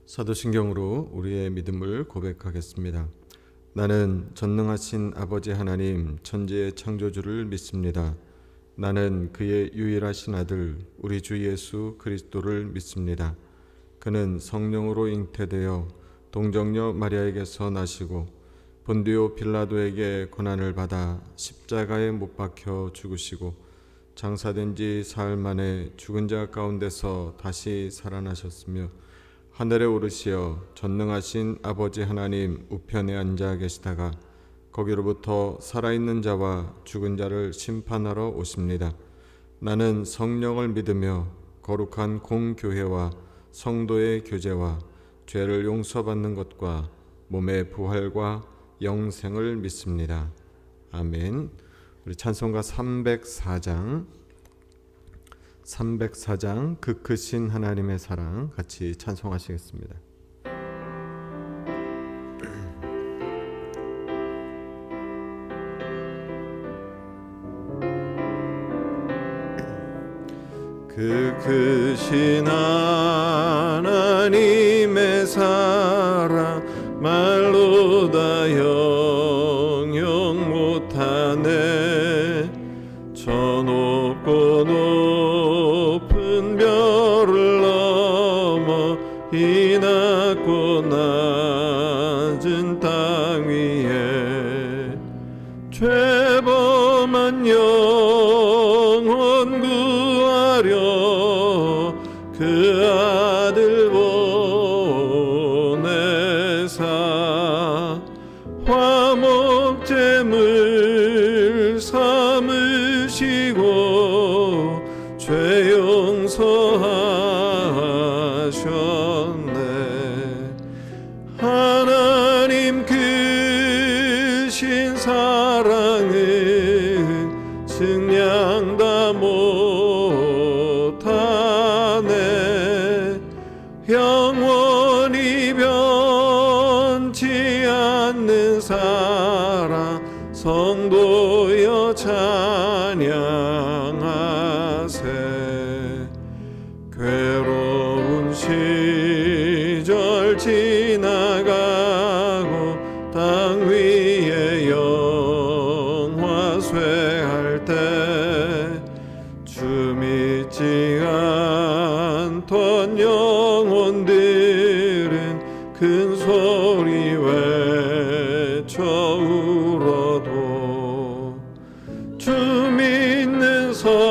사도신경으로 우리의 믿음을 고백하겠습니다. 나는 전능하신 아버지 하나님 천지의 창조주를 믿습니다. 나는 그의 유일하신 아들 우리 주 예수 그리스도를 믿습니다. 그는 성령으로 잉태되어 동정녀 마리아에게서 나시고 본디오 빌라도에게 고난을 받아 십자가에 못 박혀 죽으시고 장사된 지 사흘 만에 죽은 자 가운데서 다시 살아나셨으며 하늘에 오르시어 전능하신 아버지 하나님 우편에 앉아 계시다가 거기로부터 살아있는 자와 죽은 자를 심판하러 오십니다. 나는 성령을 믿으며 거룩한 공교회와 성도의 교제와 죄를 용서받는 것과 몸의 부활과 영생을 믿습니다. 아멘. 우리 찬송가 304장 그 크신 하나님의 사랑 같이 찬송하시겠습니다. 그 크신 하나님의 사랑 말로 다 영영 못하네. 저 높고 높은 별을 넘어 이 낮고 낮은 땅 위에 죄범한 영혼 구하려 그 아들 보내사 화목제물 삼으시고 죄 용서하셨네. 하나님 크신 사랑은 증량 다 못하네. 영원히 변치 않는 사랑 성도여 찬양하세. 괴로운 시절 지나가고 땅 위에 영화 쇠할 때 주 믿지 않던 영혼들은 큰 소리 외쳐 울어도 주 믿는 성도들에게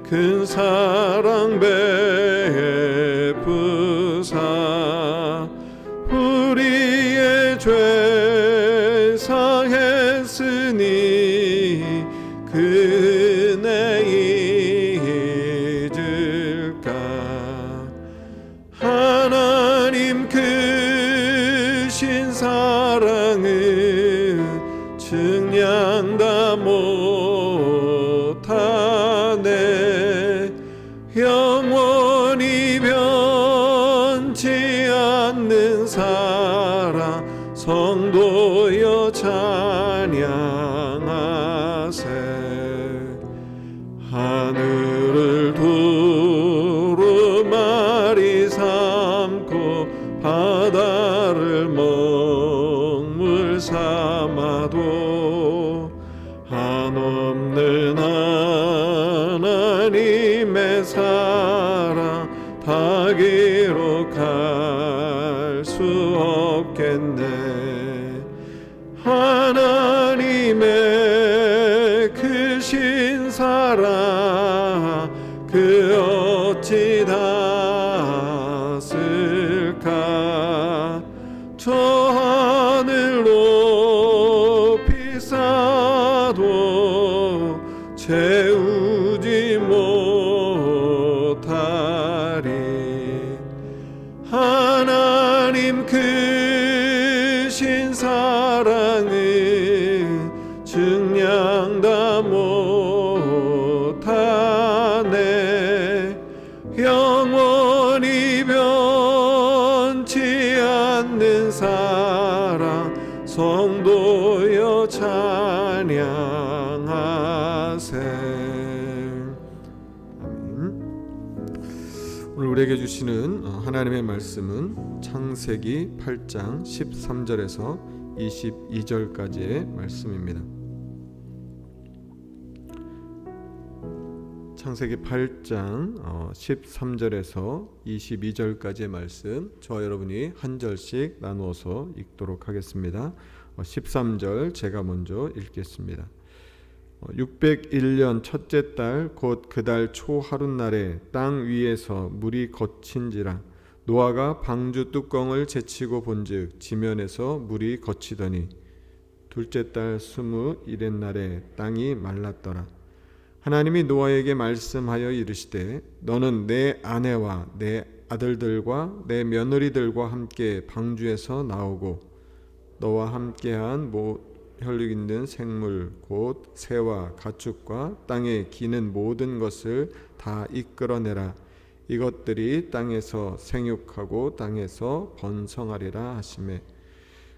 큰 사랑 베푸사 우리의 죄 사했으니 그 은혜 잊을까. 하나님 크신 사랑은 증량 다 못하네. 영원히 변치 않는 사랑 성도여 찬양하세. 하늘을 두루마리 삼고 바다를 먹물 삼아도 한없는 하나님의 사랑 다 기록할 수 없겠네. 하나님의 크신 사랑 그 어찌 다 쓸까. 저 하늘 높이 쌓아도 채우지 못하리. 하나님 크신 사랑은 증량 다 못하네. 영원히 변치 않는 사랑 성도여 찬양하세. 아멘. 오늘 우리에게 주시는 하나님의 말씀은 창세기 8장 13절에서 22절까지의 말씀입니다. 창세기 8장 13절에서 22절까지의 말씀, 저와 여러분이 한 절씩 나누어서 읽도록 하겠습니다. 13절 제가 먼저 읽겠습니다. 601년 첫째 달 곧 그 달 초 하룻날에 땅 위에서 물이 거친지라 노아가 방주 뚜껑을 제치고 본즉 지면에서 물이 거치더니 둘째 달 21의 날에 땅이 말랐더라. 하나님이 노아에게 말씀하여 이르시되 너는 내 아내와 내 아들들과 내 며느리들과 함께 방주에서 나오고 너와 함께한 혈육 있는 생물 곧 새와 가축과 땅에 기는 모든 것을 다 이끌어내라. 이것들이 땅에서 생육하고 땅에서 번성하리라 하시매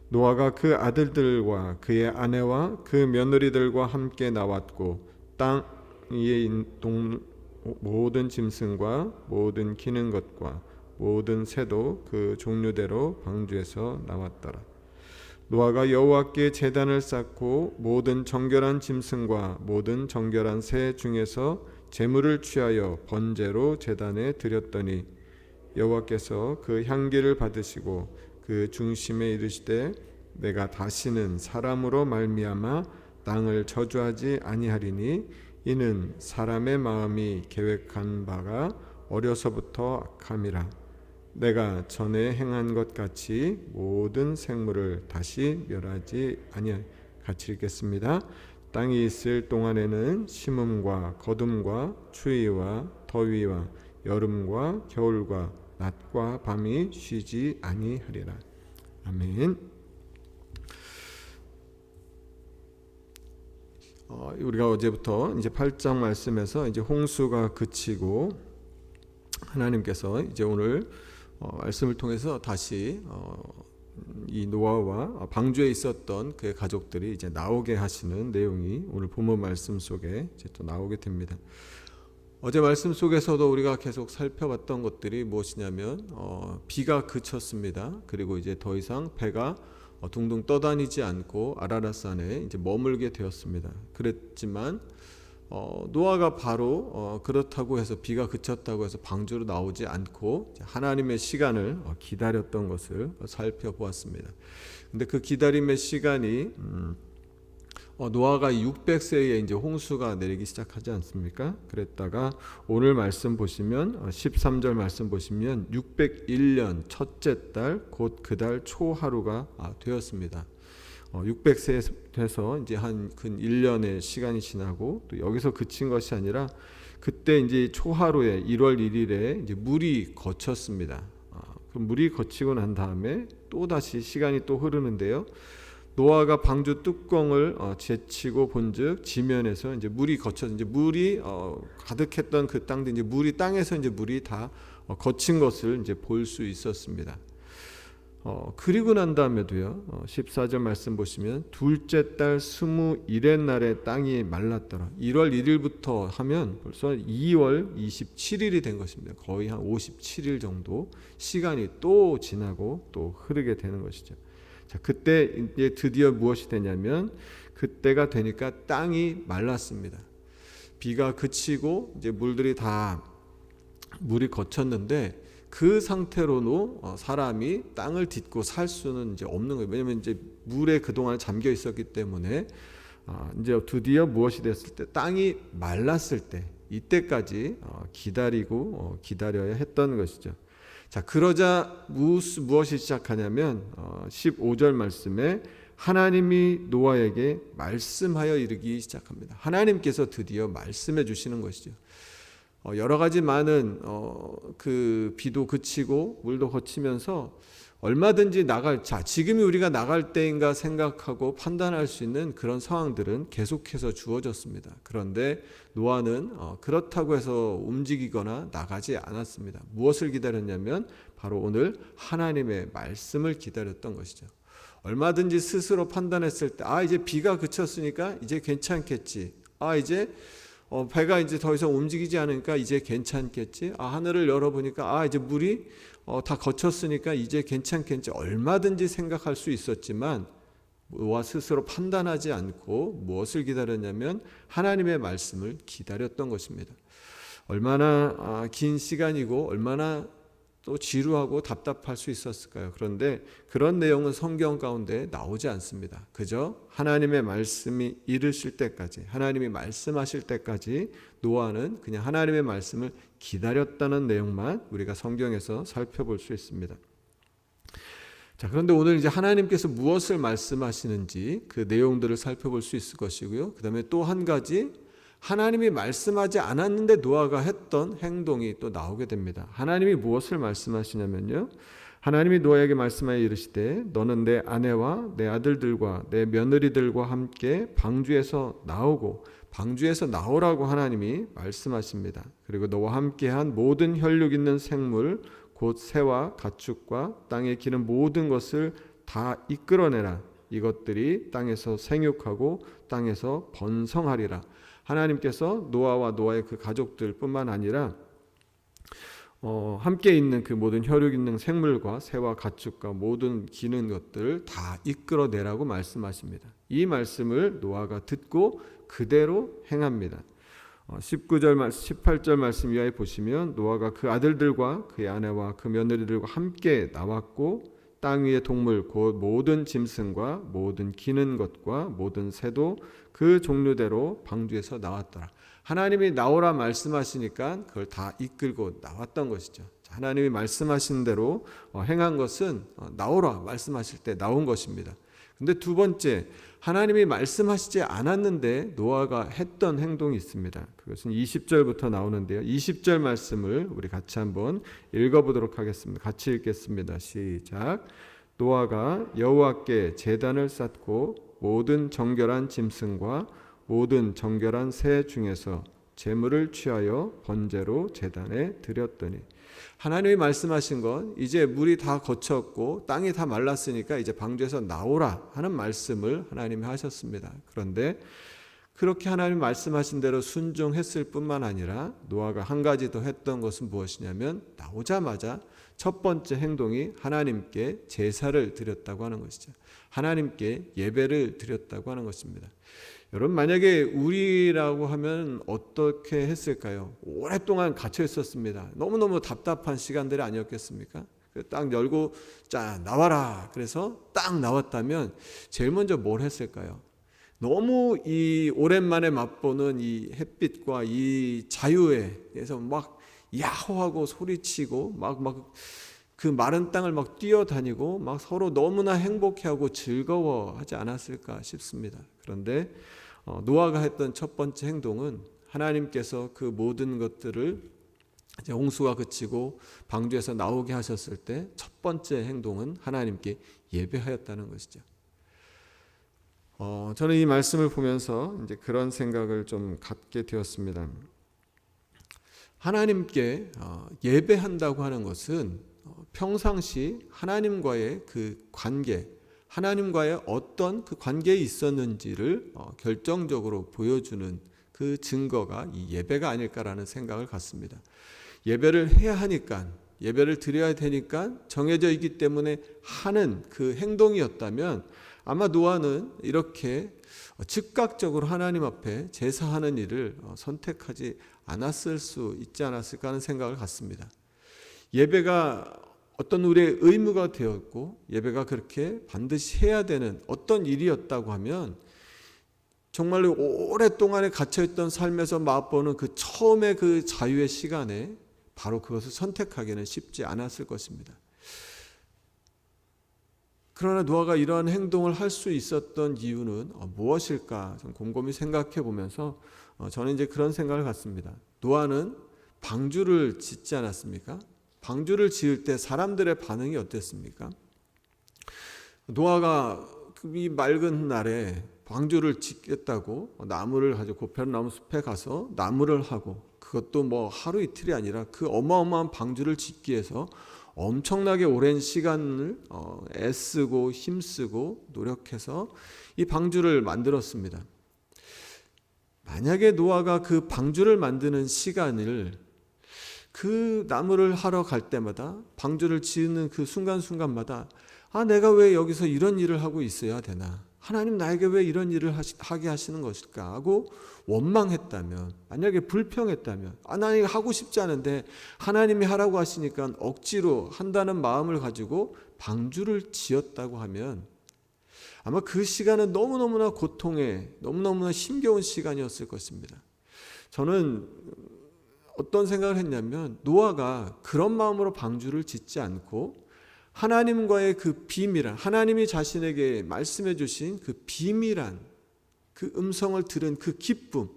노아가 그 아들들과 그의 아내와 그 며느리들과 함께 나왔고 땅 위에 있는 모든 짐승과 모든 기는 것과 모든 새도 그 종류대로 방주에서 나왔더라. 노아가 여호와께 제단을 쌓고 모든 정결한 짐승과 모든 정결한 새 중에서 제물을 취하여 번제로 제단에 드렸더니 여호와께서 그 향기를 받으시고 그 중심에 이르시되 내가 다시는 사람으로 말미암아 땅을 저주하지 아니하리니 이는 사람의 마음이 계획한 바가 어려서부터 악함이라. 내가 전에 행한 것 같이 모든 생물을 다시 멸하지 아니하리. 같이 읽겠습니다. 땅이 있을 동안에는 심음과 거둠과 추위와 더위와 여름과 겨울과 낮과 밤이 쉬지 아니하리라. 아멘. 우리가 어제부터 이제 8장 말씀에서 이제 홍수가 그치고 하나님께서 이제 오늘 말씀을 통해서 다시 이 노아와 방주에 있었던 그의 가족들이 이제 나오게 하시는 내용이 오늘 본문 말씀 속에 이제 또 나오게 됩니다. 어제 말씀 속에서도 우리가 계속 살펴봤던 것들이 무엇이냐면 비가 그쳤습니다. 그리고 이제 더 이상 배가 둥둥 떠다니지 않고 아라랏산에 이제 머물게 되었습니다. 그랬지만 노아가 바로 그렇다고 해서 비가 그쳤다고 해서 방주로 나오지 않고 하나님의 시간을 기다렸던 것을 살펴보았습니다. 근데 그 기다림의 시간이 노아가 600세에 이제 홍수가 내리기 시작하지 않습니까? 그랬다가 오늘 말씀 보시면 13절 말씀 보시면 601년 첫째 달 곧 그 달 초 하루가 되었습니다. 600세 돼서 이제 한 근 1년의 시간이 지나고 또 여기서 그친 것이 아니라 그때 이제 초하루에 1월 1일에 이제 물이 거쳤습니다. 그 물이 거치고 난 다음에 또 다시 시간이 또 흐르는데요. 노아가 방주 뚜껑을 제치고 본즉 지면에서 이제 물이 거쳐서 이제 물이 가득했던 그 땅들 이제 물이 땅에서 이제 물이 다 거친 것을 이제 볼 수 있었습니다. 그리고 난 다음에도요. 14절 말씀 보시면 둘째 달 21의 날에 땅이 말랐더라. 1월 1일부터 하면 벌써 2월 27일이 된 것입니다. 거의 한 57일 정도 시간이 또 지나고 또 흐르게 되는 것이죠. 자, 그때 이제 드디어 무엇이 되냐면 그때가 되니까 땅이 말랐습니다. 비가 그치고 이제 물들이 다 물이 거쳤는데 그 상태로는 사람이 땅을 딛고 살 수는 이제 없는 거예요. 왜냐하면 이제 물에 그동안 잠겨 있었기 때문에 이제 드디어 무엇이 됐을 때 땅이 말랐을 때 이때까지 기다리고 기다려야 했던 것이죠. 자, 그러자 무엇이 시작하냐면 15절 말씀에 하나님이 노아에게 말씀하여 이르기 시작합니다. 하나님께서 드디어 말씀해 주시는 것이죠. 여러 가지 많은 그 비도 그치고 물도 거치면서 얼마든지 지금이 우리가 나갈 때인가 생각하고 판단할 수 있는 그런 상황들은 계속해서 주어졌습니다. 그런데 노아는 그렇다고 해서 움직이거나 나가지 않았습니다. 무엇을 기다렸냐면 바로 오늘 하나님의 말씀을 기다렸던 것이죠. 얼마든지 스스로 판단했을 때 이제 비가 그쳤으니까 이제 괜찮겠지. 이제 배가 이제 더 이상 움직이지 않으니까 이제 괜찮겠지. 하늘을 열어보니까 이제 물이 다 거쳤으니까 이제 괜찮겠지. 얼마든지 생각할 수 있었지만 노아 스스로 판단하지 않고 무엇을 기다렸냐면 하나님의 말씀을 기다렸던 것입니다. 얼마나 긴 시간이고 얼마나 또 지루하고 답답할 수 있었을까요? 그런데 그런 내용은 성경 가운데 나오지 않습니다. 그저 하나님의 말씀이 이르실 때까지, 하나님이 말씀하실 때까지 노아는 그냥 하나님의 말씀을 기다렸다는 내용만 우리가 성경에서 살펴볼 수 있습니다. 자, 그런데 오늘 이제 하나님께서 무엇을 말씀하시는지 그 내용들을 살펴볼 수 있을 것이고요. 그 다음에 또 한 가지, 하나님이 말씀하지 않았는데 노아가 했던 행동이 또 나오게 됩니다. 하나님이 무엇을 말씀하시냐면요, 하나님이 노아에게 말씀하여 이르시되 너는 내 아내와 내 아들들과 내 며느리들과 함께 방주에서 나오고, 방주에서 나오라고 하나님이 말씀하십니다. 그리고 너와 함께한 모든 혈육 있는 생물 곧 새와 가축과 땅에 기는 모든 것을 다 이끌어내라. 이것들이 땅에서 생육하고 땅에서 번성하리라. 하나님께서 노아와 노아의 그 가족들 뿐만 아니라 함께 있는 그 모든 혈육 있는 생물과 새와 가축과 모든 기는 것들을 다 이끌어내라고 말씀하십니다. 이 말씀을 노아가 듣고 그대로 행합니다. 19절, 18절 말씀 이하에 보시면 노아가 그 아들들과 그의 아내와 그 며느리들과 함께 나왔고 땅 위의 동물 곧 모든 짐승과 모든 기는 것과 모든 새도 그 종류대로 방주에서 나왔더라. 하나님이 나오라 말씀하시니까 그걸 다 이끌고 나왔던 것이죠. 하나님이 말씀하신 대로 행한 것은 나오라 말씀하실 때 나온 것입니다. 근데 두 번째, 하나님이 말씀하시지 않았는데 노아가 했던 행동이 있습니다. 그것은 20절부터 나오는데요. 20절 말씀을 우리 같이 한번 읽어보도록 하겠습니다. 같이 읽겠습니다. 시작. 노아가 여호와께 제단을 쌓고 모든 정결한 짐승과 모든 정결한 새 중에서 제물을 취하여 번제로 제단에 드렸더니, 하나님이 말씀하신 건 이제 물이 다 거쳤고 땅이 다 말랐으니까 이제 방주에서 나오라 하는 말씀을 하나님이 하셨습니다. 그런데 그렇게 하나님 말씀하신 대로 순종했을 뿐만 아니라 노아가 한 가지 더 했던 것은 무엇이냐면 나오자마자 첫 번째 행동이 하나님께 제사를 드렸다고 하는 것이죠. 하나님께 예배를 드렸다고 하는 것입니다. 여러분, 만약에 우리라고 하면 어떻게 했을까요? 오랫동안 갇혀 있었습니다. 너무너무 답답한 시간들이 아니었겠습니까? 딱 열고 자 나와라. 그래서 딱 나왔다면 제일 먼저 뭘 했을까요? 너무 이 오랜만에 맛보는 이 햇빛과 이 자유에서 막 야호하고 소리치고 막 그 마른 땅을 막 뛰어다니고 막 서로 너무나 행복해하고 즐거워하지 않았을까 싶습니다. 그런데 노아가 했던 첫 번째 행동은 하나님께서 그 모든 것들을 이제 홍수가 그치고 방주에서 나오게 하셨을 때 첫 번째 행동은 하나님께 예배하였다는 것이죠. 저는 이 말씀을 보면서 이제 그런 생각을 좀 갖게 되었습니다. 하나님께 예배한다고 하는 것은 평상시 하나님과의 그 관계, 하나님과의 어떤 그 관계에 있었는지를 결정적으로 보여주는 그 증거가 이 예배가 아닐까라는 생각을 갖습니다. 예배를 해야 하니까, 예배를 드려야 되니까 정해져 있기 때문에 하는 그 행동이었다면 아마 노아는 이렇게 즉각적으로 하나님 앞에 제사하는 일을 선택하지 않았을 수 있지 않았을까 하는 생각을 갖습니다. 예배가 어떤 우리의 의무가 되었고 예배가 그렇게 반드시 해야 되는 어떤 일이었다고 하면 정말로 오랫동안에 갇혀있던 삶에서 맛보는 그 처음의 그 자유의 시간에 바로 그것을 선택하기는 쉽지 않았을 것입니다. 그러나 노아가 이러한 행동을 할 수 있었던 이유는 무엇일까 좀 곰곰이 생각해 보면서 저는 이제 그런 생각을 갖습니다. 노아는 방주를 짓지 않았습니까? 방주를 지을 때 사람들의 반응이 어땠습니까? 노아가 이 맑은 날에 방주를 짓겠다고 나무를 가지고 고편나무 숲에 가서 나무를 하고, 그것도 뭐 하루 이틀이 아니라 그 어마어마한 방주를 짓기 위해서 엄청나게 오랜 시간을 애쓰고 힘쓰고 노력해서 이 방주를 만들었습니다. 만약에 노아가 그 방주를 만드는 시간을 그 나무를 하러 갈 때마다 방주를 지으는 그 순간순간마다 내가 왜 여기서 이런 일을 하고 있어야 되나? 하나님 나에게 왜 이런 일을 하게 하시는 것일까? 하고 원망했다면, 만약에 불평했다면, 나 이거 하고 싶지 않은데 하나님이 하라고 하시니까 억지로 한다는 마음을 가지고 방주를 지었다고 하면 아마 그 시간은 너무너무나 고통에 너무너무나 힘겨운 시간이었을 것입니다. 저는 어떤 생각을 했냐면 노아가 그런 마음으로 방주를 짓지 않고 하나님과의 그 비밀한, 하나님이 자신에게 말씀해 주신 그 비밀한 그 음성을 들은 그 기쁨,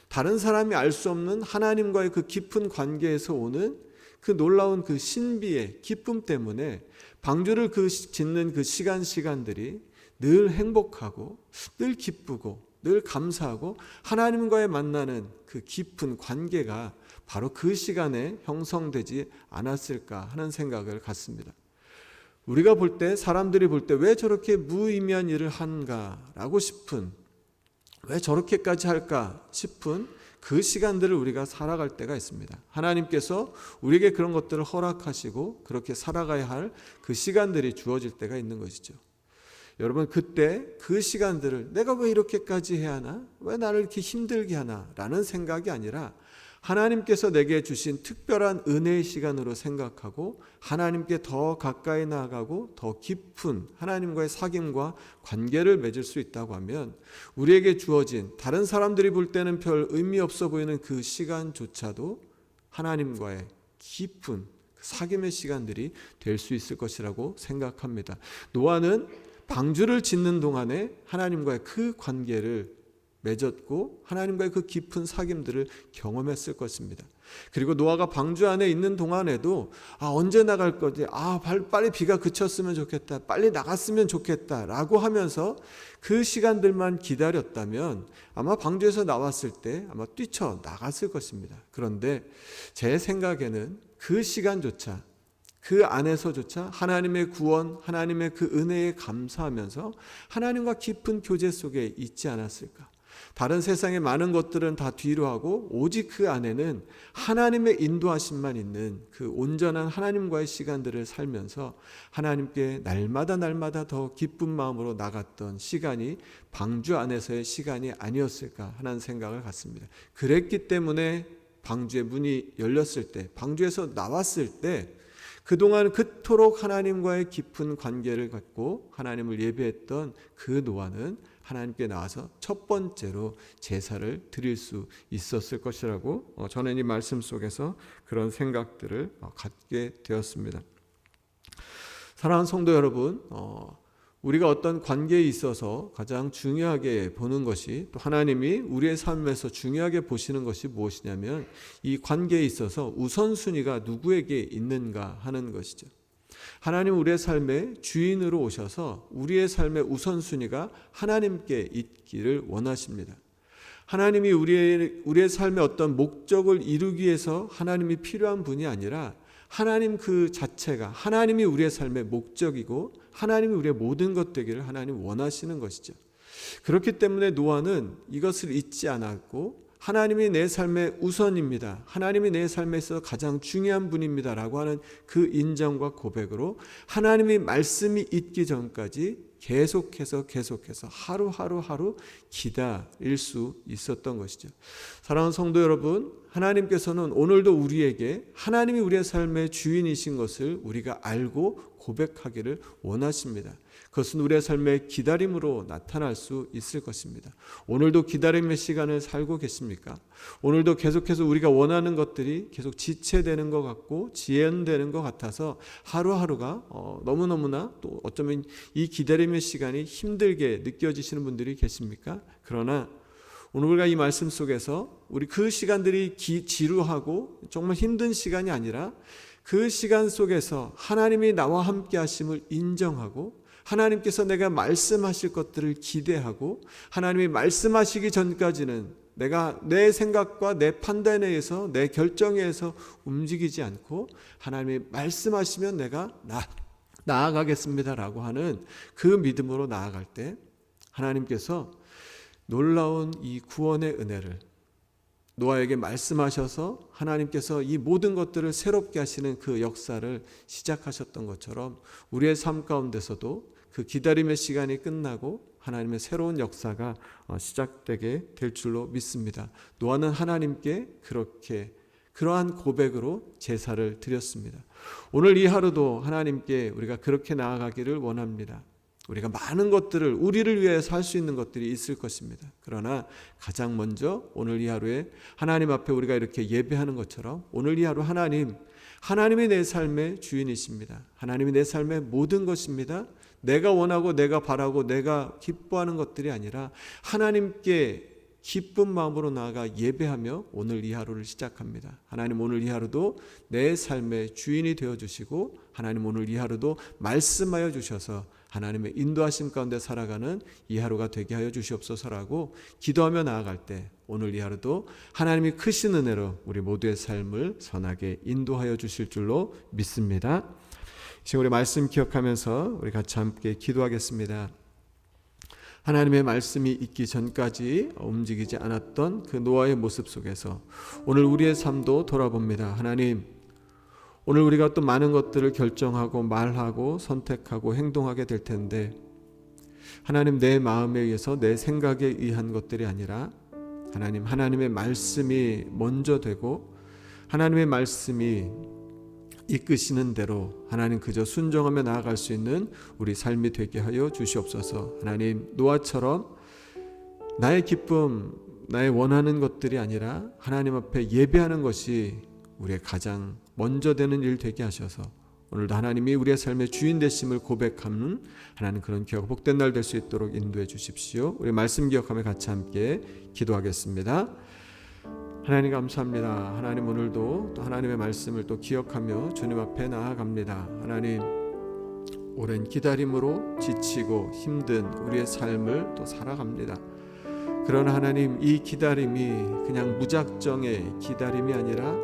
다른 사람이 알 수 없는 하나님과의 그 깊은 관계에서 오는 그 놀라운 그 신비의 기쁨 때문에 방주를 짓는 그 시간들이 늘 행복하고 늘 기쁘고 늘 감사하고 하나님과의 만나는 그 깊은 관계가 바로 그 시간에 형성되지 않았을까 하는 생각을 갖습니다. 우리가 볼 때, 사람들이 볼 때 왜 저렇게 무의미한 일을 한가라고 싶은, 왜 저렇게까지 할까 싶은 그 시간들을 우리가 살아갈 때가 있습니다. 하나님께서 우리에게 그런 것들을 허락하시고 그렇게 살아가야 할 그 시간들이 주어질 때가 있는 것이죠. 여러분, 그때 그 시간들을 내가 왜 이렇게까지 해야 하나? 왜 나를 이렇게 힘들게 하나? 라는 생각이 아니라 하나님께서 내게 주신 특별한 은혜의 시간으로 생각하고 하나님께 더 가까이 나아가고 더 깊은 하나님과의 사귐과 관계를 맺을 수 있다고 하면 우리에게 주어진, 다른 사람들이 볼 때는 별 의미 없어 보이는 그 시간조차도 하나님과의 깊은 사귐의 시간들이 될 수 있을 것이라고 생각합니다. 노아는 방주를 짓는 동안에 하나님과의 그 관계를 맺었고 하나님과의 그 깊은 사귐들을 경험했을 것입니다. 그리고 노아가 방주 안에 있는 동안에도 언제 나갈 거지? 빨리 비가 그쳤으면 좋겠다. 빨리 나갔으면 좋겠다. 라고 하면서 그 시간들만 기다렸다면 아마 방주에서 나왔을 때 아마 뛰쳐 나갔을 것입니다. 그런데 제 생각에는 그 시간조차, 그 안에서조차 하나님의 구원, 하나님의 그 은혜에 감사하면서 하나님과 깊은 교제 속에 있지 않았을까? 다른 세상의 많은 것들은 다 뒤로 하고 오직 그 안에는 하나님의 인도하심만 있는 그 온전한 하나님과의 시간들을 살면서 하나님께 날마다 더 기쁜 마음으로 나갔던 시간이 방주 안에서의 시간이 아니었을까 하는 생각을 갖습니다. 그랬기 때문에 방주의 문이 열렸을 때, 방주에서 나왔을 때 그동안 그토록 하나님과의 깊은 관계를 갖고 하나님을 예배했던 그 노아는 하나님께 나와서 첫 번째로 제사를 드릴 수 있었을 것이라고 저는 이 말씀 속에서 그런 생각들을 갖게 되었습니다. 사랑하는 성도 여러분, 우리가 어떤 관계에 있어서 가장 중요하게 보는 것이, 또 하나님이 우리의 삶에서 중요하게 보시는 것이 무엇이냐면 이 관계에 있어서 우선순위가 누구에게 있는가 하는 것이죠. 하나님 우리의 삶의 주인으로 오셔서 우리의 삶의 우선순위가 하나님께 있기를 원하십니다. 하나님이 우리의 삶의 어떤 목적을 이루기 위해서 하나님이 필요한 분이 아니라 하나님 그 자체가, 하나님이 우리의 삶의 목적이고 하나님이 우리의 모든 것 되기를 하나님 원하시는 것이죠. 그렇기 때문에 노아는 이것을 잊지 않았고 하나님이 내 삶의 우선입니다. 하나님이 내 삶에 있어서 가장 중요한 분입니다. 라고 하는 그 인정과 고백으로 하나님의 말씀이 있기 전까지 계속해서 하루 기다릴 수 있었던 것이죠. 사랑하는 성도 여러분, 하나님께서는 오늘도 우리에게 하나님이 우리의 삶의 주인이신 것을 우리가 알고 고백하기를 원하십니다. 그것은 우리의 삶의 기다림으로 나타날 수 있을 것입니다. 오늘도 기다림의 시간을 살고 계십니까? 오늘도 계속해서 우리가 원하는 것들이 계속 지체되는 것 같고 지연되는 것 같아서 하루하루가 너무너무나 또 어쩌면 이 기다림의 시간이 힘들게 느껴지시는 분들이 계십니까? 그러나 오늘 우리가 이 말씀 속에서 우리 그 시간들이 지루하고 정말 힘든 시간이 아니라 그 시간 속에서 하나님이 나와 함께 하심을 인정하고 하나님께서 내가 말씀하실 것들을 기대하고 하나님이 말씀하시기 전까지는 내가 내 생각과 내 판단에 의해서 내 결정에 의해서 움직이지 않고 하나님이 말씀하시면 내가 나아가겠습니다라고 하는 그 믿음으로 나아갈 때 하나님께서 놀라운 이 구원의 은혜를 노아에게 말씀하셔서 하나님께서 이 모든 것들을 새롭게 하시는 그 역사를 시작하셨던 것처럼 우리의 삶 가운데서도 그 기다림의 시간이 끝나고 하나님의 새로운 역사가 시작되게 될 줄로 믿습니다. 노아는 하나님께 그러한 고백으로 제사를 드렸습니다. 오늘 이 하루도 하나님께 우리가 그렇게 나아가기를 원합니다. 우리가 많은 것들을 우리를 위해서 할 수 있는 것들이 있을 것입니다. 그러나 가장 먼저 오늘 이 하루에 하나님 앞에 우리가 이렇게 예배하는 것처럼 오늘 이 하루 하나님이 내 삶의 주인이십니다. 하나님이 내 삶의 모든 것입니다. 내가 원하고 내가 바라고 내가 기뻐하는 것들이 아니라 하나님께 기쁜 마음으로 나아가 예배하며 오늘 이 하루를 시작합니다. 하나님 오늘 이 하루도 내 삶의 주인이 되어주시고 하나님 오늘 이 하루도 말씀하여 주셔서 하나님의 인도하심 가운데 살아가는 이 하루가 되게 하여 주시옵소서라고 기도하며 나아갈 때 오늘 이 하루도 하나님이 크신 은혜로 우리 모두의 삶을 선하게 인도하여 주실 줄로 믿습니다. 지금 우리 말씀 기억하면서 우리 같이 함께 기도하겠습니다. 하나님의 말씀이 있기 전까지 움직이지 않았던 그 노아의 모습 속에서 오늘 우리의 삶도 돌아봅니다. 하나님, 오늘 우리가 또 많은 것들을 결정하고 말하고 선택하고 행동하게 될 텐데 하나님 내 마음에 의해서 내 생각에 의한 것들이 아니라 하나님의 말씀이 먼저 되고 하나님의 말씀이 이끄시는 대로 하나님 그저 순종하며 나아갈 수 있는 우리 삶이 되게 하여 주시옵소서. 하나님 노아처럼 나의 기쁨, 나의 원하는 것들이 아니라 하나님 앞에 예배하는 것이 우리의 가장 먼저 되는 일 되게 하셔서 오늘도 하나님이 우리의 삶의 주인 되심을 고백하는 하나님 그런 기억 복된 날 될 수 있도록 인도해 주십시오. 우리 말씀 기억하며 같이 함께 기도하겠습니다. 하나님 감사합니다. 하나님 오늘도 또 하나님의 말씀을 또 기억하며 주님 앞에 나아갑니다. 하나님 오랜 기다림으로 지치고 힘든 우리의 삶을 또 살아갑니다. 그러나 하나님 이 기다림이 그냥 무작정의 기다림이 아니라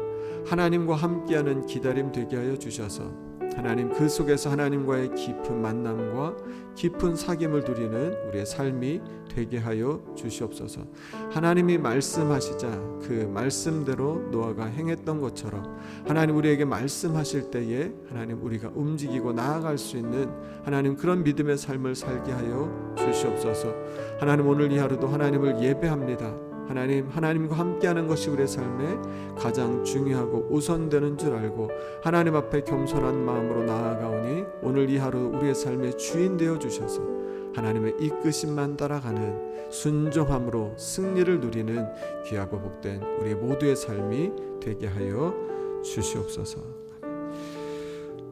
하나님과 함께하는 기다림 되게 하여 주셔서 하나님 그 속에서 하나님과의 깊은 만남과 깊은 사귐을 누리는 우리의 삶이 되게 하여 주시옵소서. 하나님이 말씀하시자 그 말씀대로 노아가 행했던 것처럼 하나님 우리에게 말씀하실 때에 하나님 우리가 움직이고 나아갈 수 있는 하나님 그런 믿음의 삶을 살게 하여 주시옵소서. 하나님 오늘 이 하루도 하나님을 예배합니다. 하나님과 함께하는 것이 우리의 삶에 가장 중요하고 우선되는 줄 알고 하나님 앞에 겸손한 마음으로 나아가오니 오늘 이 하루 우리의 삶의 주인 되어 주셔서 하나님의 이끄심만 따라가는 순종함으로 승리를 누리는 귀하고 복된 우리 모두의 삶이 되게 하여 주시옵소서.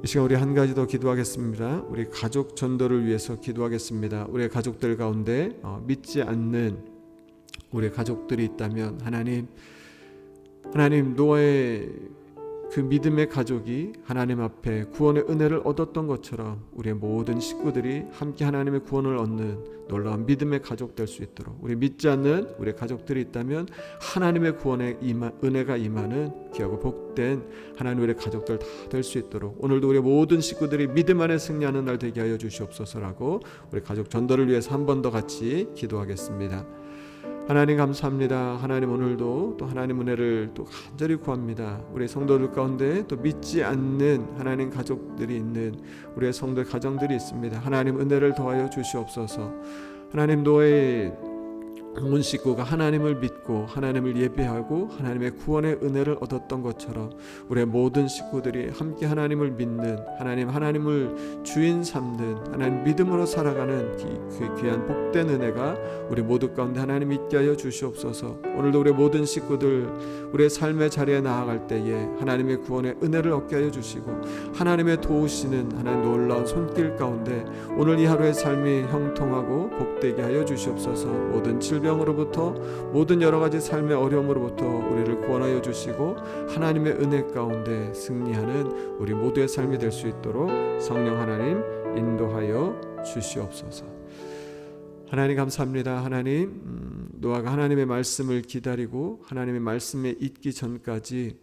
이 시간 우리 한 가지 더 기도하겠습니다. 우리 가족 전도를 위해서 기도하겠습니다. 우리 가족들 가운데 믿지 않는 우리 가족들이 있다면 하나님 노아의 그 믿음의 가족이 하나님 앞에 구원의 은혜를 얻었던 것처럼 우리의 모든 식구들이 함께 하나님의 구원을 얻는 놀라운 믿음의 가족 될 수 있도록 우리 믿지 않는 우리 가족들이 있다면 하나님의 구원의 은혜가 임하는 귀하고 복된 하나님 우리 가족들 다 될 수 있도록 오늘도 우리 모든 식구들이 믿음 안에 승리하는 날 되게 하여 주시옵소서라고 우리 가족 전도를 위해서 한 번 더 같이 기도하겠습니다. 하나님 감사합니다. 하나님 오늘도 또 하나님 은혜를 또 간절히 구합니다. 우리 성도들 가운데 또 믿지 않는 하나님 가족들이 있는 우리의 성도의 가정들이 있습니다. 하나님 은혜를 더하여 주시옵소서. 하나님 노아의 온 식구가 하나님을 믿고 하나님을 예배하고 하나님의 구원의 은혜를 얻었던 것처럼 우리의 모든 식구들이 함께 하나님을 믿는 하나님을 주인 삼는 하나님 믿음으로 살아가는 그 귀한 복된 은혜가 우리 모두 가운데 하나님 있게 하여 주시옵소서. 오늘도 우리 모든 식구들 우리의 삶의 자리에 나아갈 때에 하나님의 구원의 은혜를 얻게 하여 주시고 하나님의 도우시는 하나님 놀라운 손길 가운데 오늘 이 하루의 삶이 형통하고 복되게 하여 주시옵소서. 모든 질병으로부터 모든 여러 가지 삶의 어려움으로부터 우리를 구원하여 주시고 하나님의 은혜 가운데 승리하는 우리 모두의 삶이 될 수 있도록 성령 하나님 인도하여 주시옵소서. 하나님 감사합니다. 하나님 노아가 하나님의 말씀을 기다리고 하나님의 말씀에 있기 전까지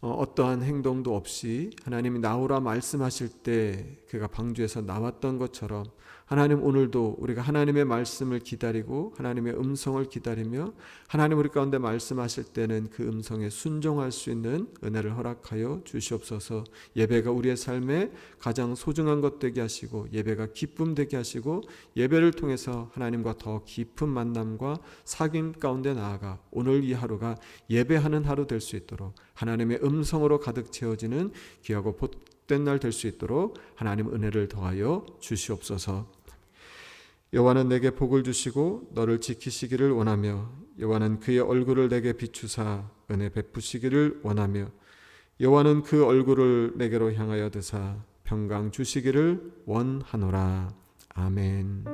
어떠한 행동도 없이 하나님이 나오라 말씀하실 때 그가 방주에서 나왔던 것처럼 하나님, 오늘도 우리가 하나님의 말씀을 기다리고 하나님의 음성을 기다리며 하나님 우리 가운데 말씀하실 때는 그 음성에 순종할 수 있는 은혜를 허락하여 주시옵소서. 예배가 우리의 삶에 가장 소중한 것 되게 하시고 예배가 기쁨 되게 하시고 예배를 통해서 하나님과 더 깊은 만남과 사귐 가운데 나아가 오늘 이 하루가 예배하는 하루 될 수 있도록 하나님의 음성으로 가득 채워지는 귀하고 복된 날 될 수 있도록 하나님 은혜를 더하여 주시옵소서. 여호와는 내게 복을 주시고 너를 지키시기를 원하며 여호와는 그의 얼굴을 내게 비추사 은혜 베푸시기를 원하며 여호와는 그 얼굴을 내게로 향하여 드사 평강 주시기를 원하노라. 아멘.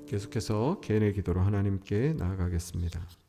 계속해서 개인의 기도로 하나님께 나아가겠습니다.